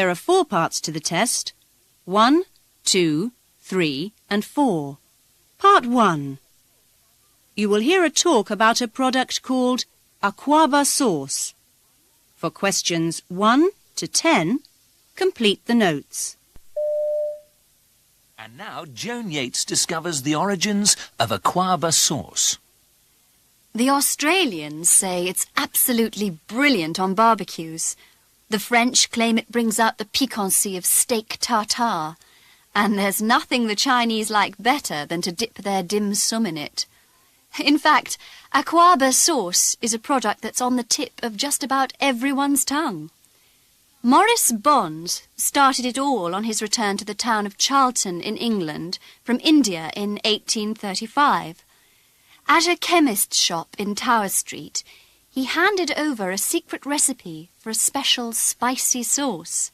There are 4 parts to the test. 1, 2, 3 and 4. Part 1. You will hear a talk about a product called Aquaba sauce. For questions 1 to 10, complete the notes. And now Joan Yates discovers the origins of Aquaba sauce. The Australians say it's absolutely brilliant on barbecues. The French claim it brings out the piquancy of steak tartare. And there's nothing the Chinese like better than to dip their dim sum in it. In fact, Aquaba sauce is a product that's on the tip of just about everyone's tongue. Maurice Bond started it all on his return to the town of Charlton in England from India in 1835. At a chemist's shop in Tower Street, he handed over a secret recipe for a special spicy sauce.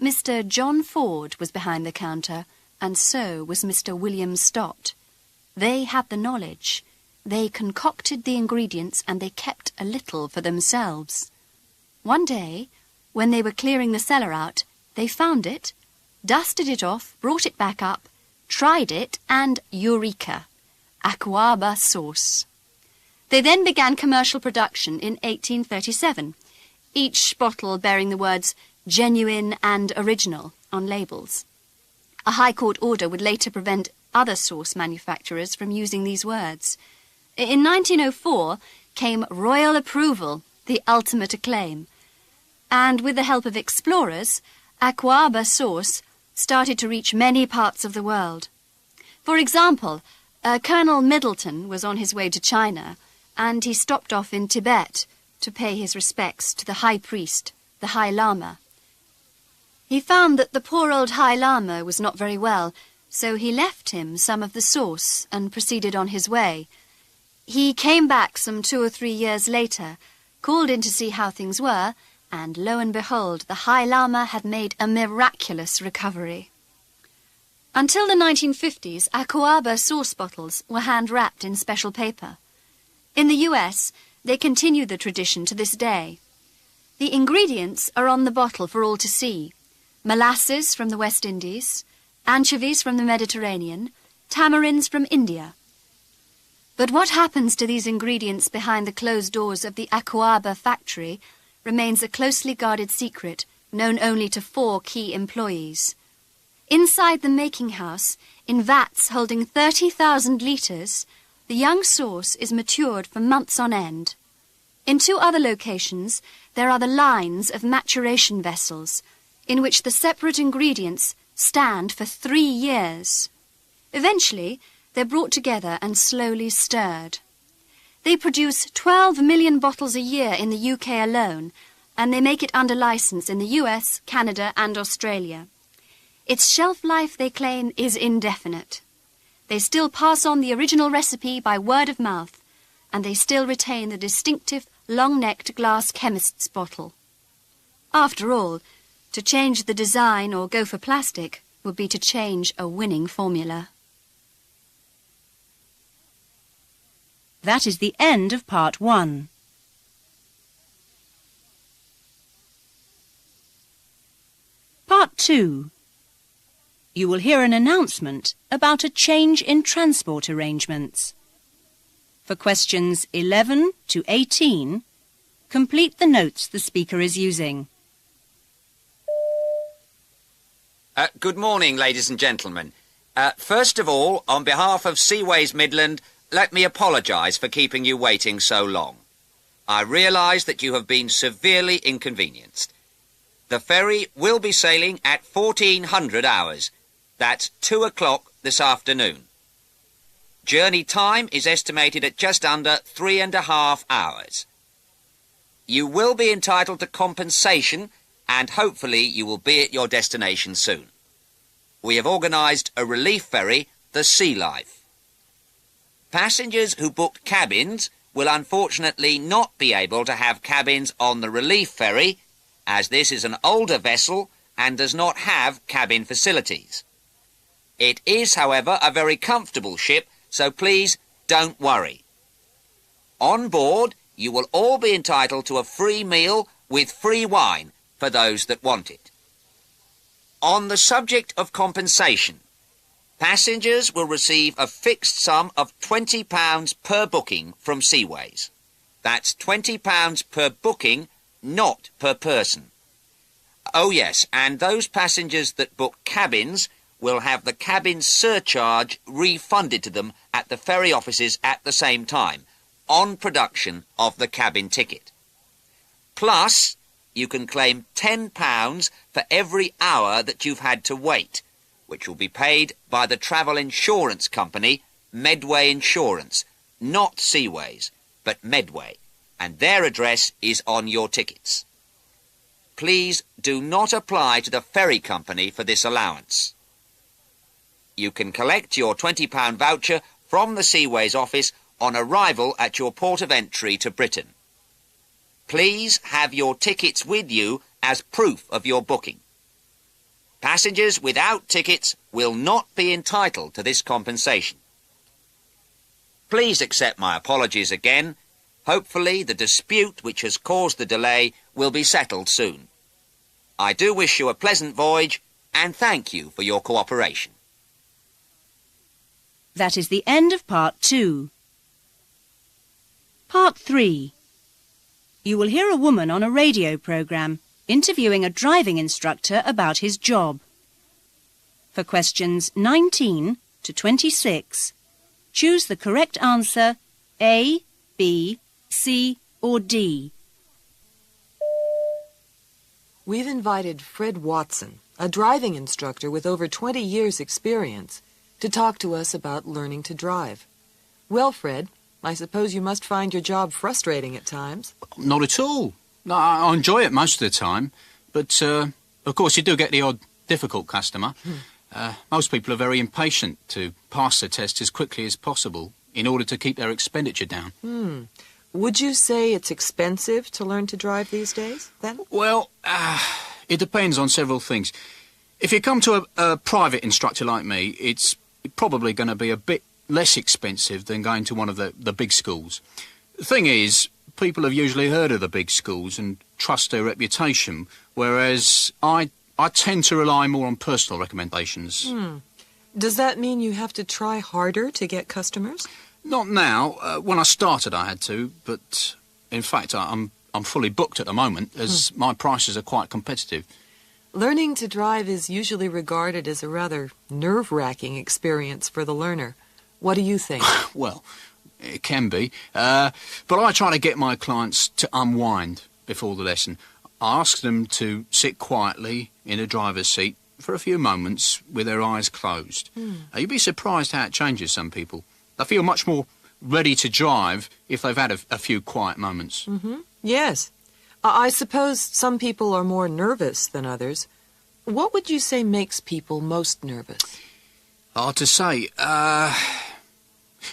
Mr. John Ford was behind the counter, and so was Mr. William Stott. They had the knowledge. They concocted the ingredients and they kept a little for themselves. One day, when they were clearing the cellar out, they found it, dusted it off, brought it back up, tried it, and eureka! Aquaba sauce. They then began commercial production in 1837, each bottle bearing the words genuine and original on labels. A High Court order would later prevent other sauce manufacturers from using these words. In 1904 came royal approval, the ultimate acclaim. And with the help of explorers, Aquaba sauce started to reach many parts of the world. For example, Colonel Middleton was on his way to China, and he stopped off in Tibet to pay his respects to the high priest, the High Lama. He found that the poor old High Lama was not very well, so he left him some of the sauce and proceeded on his way. He came back some 2 or 3 years later, called in to see how things were, and lo and behold, the High Lama had made a miraculous recovery. Until the 1950s, Aquaba sauce bottles were hand-wrapped in special paper. In the US, they continue the tradition to this day. The ingredients are on the bottle for all to see. Molasses from the West Indies, anchovies from the Mediterranean, tamarinds from India. But what happens to these ingredients behind the closed doors of the Aquaba factory remains a closely guarded secret known only to 4 key employees. Inside the making house, in vats holding 30,000 litres, the young sauce is matured for months on end. In 2 other locations, there are the lines of maturation vessels, in which the separate ingredients stand for 3 years. Eventually, they're brought together and slowly stirred. They produce 12 million bottles a year in the UK alone, and they make it under license in the US, Canada and Australia. Its shelf life, they claim, is indefinite. They still pass on the original recipe by word of mouth, and they still retain the distinctive long-necked glass chemist's bottle. After all, to change the design or go for plastic would be to change a winning formula. That is the end of part 1. Part 2. You will hear an announcement about a change in transport arrangements. For questions 11 to 18, complete the notes the speaker is using. Good morning, ladies and gentlemen. First of all, on behalf of Seaways Midland, let me apologise for keeping you waiting so long. I realise that you have been severely inconvenienced. The ferry will be sailing at 1400 hours. That's 2 o'clock this afternoon. Journey time is estimated at just under 3.5 hours. You will be entitled to compensation, and hopefully you will be at your destination soon. We have organised a relief ferry, the Sea Life. Passengers who booked cabins will unfortunately not be able to have cabins on the relief ferry, as this is an older vessel and does not have cabin facilities. It is, however, a very comfortable ship, so please don't worry. On board, you will all be entitled to a free meal with free wine for those that want it. On the subject of compensation, passengers will receive a fixed sum of £20 per booking from Seaways. That's £20 per booking, not per person. Oh yes, and those passengers that book cabins will have the cabin surcharge refunded to them at the ferry offices at the same time, on production of the cabin ticket. Plus, you can claim £10 for every hour that you've had to wait, which will be paid by the travel insurance company, Medway Insurance, not Seaways, but Medway, and their address is on your tickets. Please do not apply to the ferry company for this allowance. You can collect your £20 voucher from the Seaways office on arrival at your port of entry to Britain. Please have your tickets with you as proof of your booking. Passengers without tickets will not be entitled to this compensation. Please accept my apologies again. Hopefully the dispute which has caused the delay will be settled soon. I do wish you a pleasant voyage and thank you for your cooperation. That is the end of Part 2. Part 3. You will hear a woman on a radio programme interviewing a driving instructor about his job. For questions 19 to 26, choose the correct answer A, B, C or D. We've invited Fred Watson, a driving instructor with over 20 years' experience, to talk to us about learning to drive. Well, Fred, I suppose you must find your job frustrating at times. Not at all. No, I enjoy it most of the time, but of course you do get the odd difficult customer. Most people are very impatient to pass the test as quickly as possible in order to keep their expenditure down. Would you say it's expensive to learn to drive these days, then? Well, it depends on several things. If you come to a private instructor like me, it's probably going to be a bit less expensive than going to one of the big schools. The thing is, people have usually heard of the big schools and trust their reputation, whereas I tend to rely more on personal recommendations. Does that mean you have to try harder to get customers? Not now. When I started, I had to, but in fact, I'm fully booked at the moment, as my prices are quite competitive. Learning to drive is usually regarded as a rather nerve-wracking experience for the learner. What do you think? Well, it can be, but I try to get my clients to unwind before the lesson. I ask them to sit quietly in a driver's seat for a few moments with their eyes closed. You'd be surprised how it changes some people. They feel much more ready to drive if they've had a few quiet moments. Yes. I suppose some people are more nervous than others. What would you say makes people most nervous? Hard to say.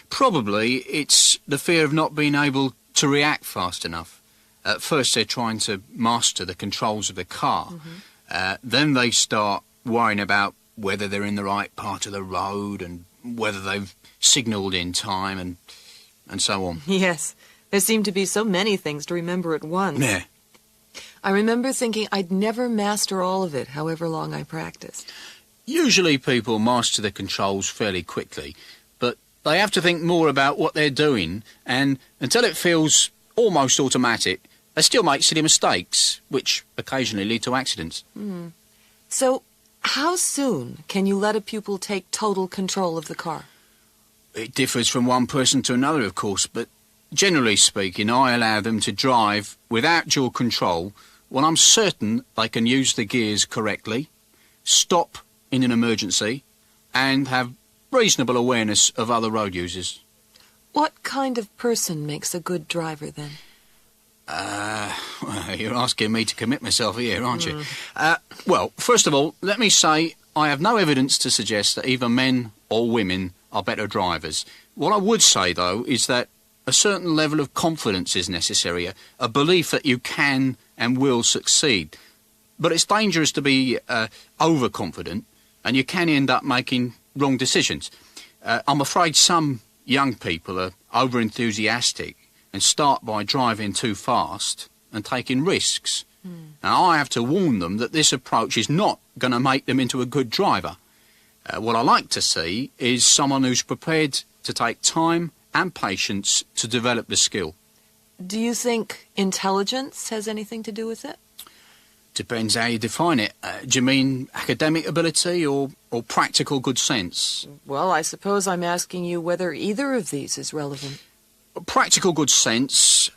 Probably it's the fear of not being able to react fast enough. At first they're trying to master the controls of the car. Then they start worrying about whether they're in the right part of the road and whether they've signalled in time and so on. Yes. There seem to be so many things to remember at once. Yeah. I remember thinking I'd never master all of it, however long I practiced. Usually people master the controls fairly quickly, but they have to think more about what they're doing, and until it feels almost automatic, they still make silly mistakes, which occasionally lead to accidents. So, how soon can you let a pupil take total control of the car? It differs from one person to another, of course, but generally speaking, I allow them to drive without dual control when I'm certain they can use the gears correctly, stop in an emergency, and have reasonable awareness of other road users. What kind of person makes a good driver, then? Well, you're asking me to commit myself here, aren't you? Well, first of all, let me say I have no evidence to suggest that either men or women are better drivers. What I would say, though, is that a certain level of confidence is necessary, a belief that you can and will succeed. But it's dangerous to be overconfident, and you can end up making wrong decisions. I'm afraid some young people are over-enthusiastic and start by driving too fast and taking risks Now, I have to warn them that this approach is not going to make them into a good driver. What I like to see is someone who's prepared to take time and patience to develop the skill. Do you think intelligence has anything to do with it? Depends how you define it. Do you mean academic ability or practical good sense? Well, I suppose I'm asking you whether either of these is relevant. Practical good sense,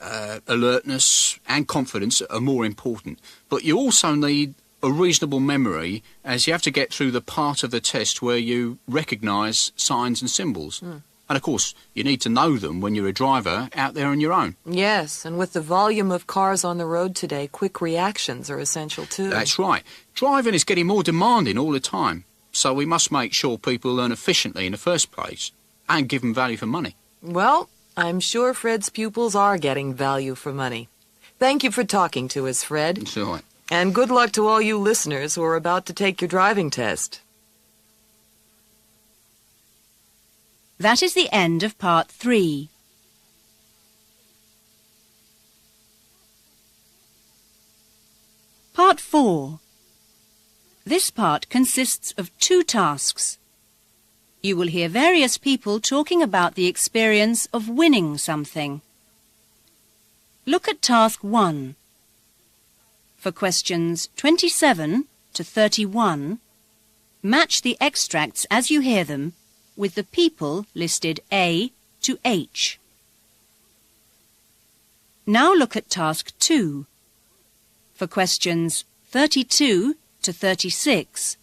alertness and confidence are more important. But you also need a reasonable memory, as you have to get through the part of the test where you recognise signs and symbols. And of course, you need to know them when you're a driver out there on your own. Yes, and with the volume of cars on the road today, quick reactions are essential too. That's right. Driving is getting more demanding all the time, so we must make sure people learn efficiently in the first place and give them value for money. Well, I'm sure Fred's pupils are getting value for money. Thank you for talking to us, Fred. It's all right. And good luck to all you listeners who are about to take your driving test. That is the end of part 3. Part 4. This part consists of 2 tasks. You will hear various people talking about the experience of winning something. Look at task 1. For questions 27 to 31, match the extracts as you hear them with the people listed A to H. Now look at task 2. For questions 32 to 36,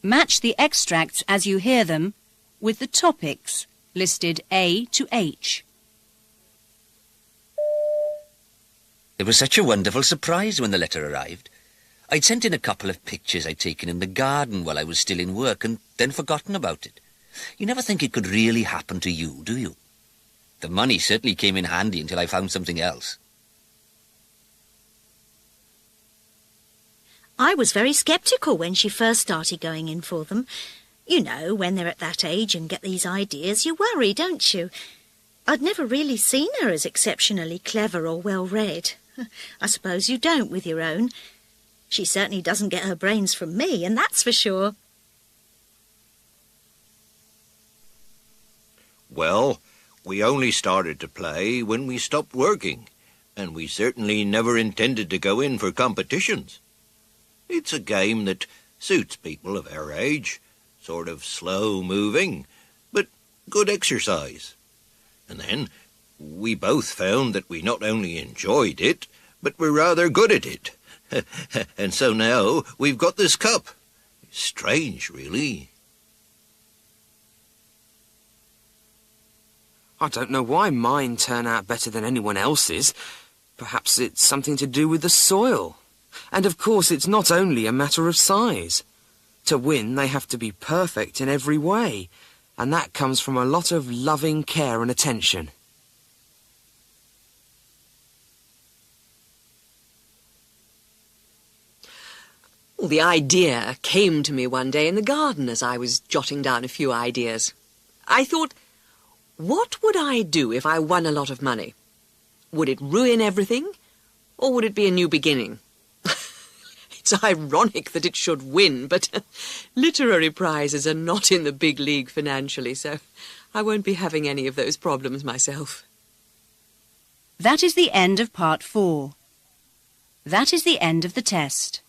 match the extracts as you hear them with the topics listed A to H. It was such a wonderful surprise when the letter arrived. I'd sent in a couple of pictures I'd taken in the garden while I was still in work and then forgotten about it. You never think it could really happen to you, do you? The money certainly came in handy until I found something else. I was very sceptical when she first started going in for them. You know, when they're at that age and get these ideas, you worry, don't you? I'd never really seen her as exceptionally clever or well-read. I suppose you don't with your own. She certainly doesn't get her brains from me, and that's for sure. Well, we only started to play when we stopped working, and we certainly never intended to go in for competitions. It's a game that suits people of our age, sort of slow-moving, but good exercise. And then we both found that we not only enjoyed it, but were rather good at it. And so now we've got this cup. Strange, really. I don't know why mine turn out better than anyone else's. Perhaps it's something to do with the soil. And of course it's not only a matter of size. To win, they have to be perfect in every way, and that comes from a lot of loving care and attention. Well, the idea came to me one day in the garden as I was jotting down a few ideas. I thought, what would I do if I won a lot of money? Would it ruin everything, or would it be a new beginning? It's ironic that it should win, but literary prizes are not in the big league financially, so I won't be having any of those problems myself. That is the end of part 4. That is the end of the test.